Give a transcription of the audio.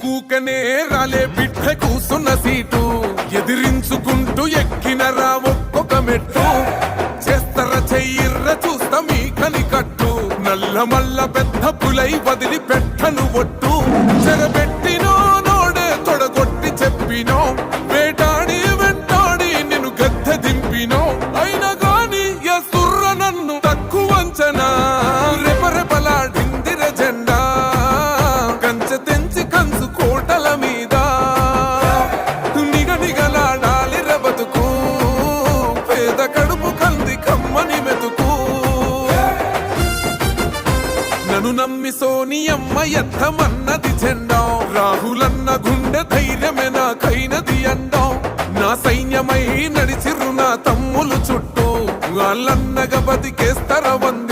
కూకనే రాలే బిడ్డ కూసున్న సీటు ఎదిరించుకుంటూ ఎక్కినరా ఒక్కొక్క మెట్టు చేస్తర చెయ్యిర్ర చూస్తా మీ కని కట్టు నల్ల మల్ల పెద్ద పులై వదిలి పెట్టను ఒట్టు చెరబెట్టినో నోడే తొడగొట్టి చెప్పినో వేటాడి వెంటాడి నిన్ను గద్దె దింపినో అయినా గాని ఎసుర్ర నన్ను తక్కువ అంచనా రెపరెపలాడిందిర జెండా కంచె తెంచి కంచు కోటల మీద నిగనిగలాడాలి బతుకు పేద కడుపు కంది కమ్మని మెతుకు నన్ను నమ్మి సోనియమ్మ ఎత్తమన్నది జెండా రాహులన్న గుండె ధైర్యమే నాకైనది అండా నా సైన్యమై నడిచిర్రు నా తమ్ములు చుట్టూ వాళ్ళన్నగా బతికేస్తర వంద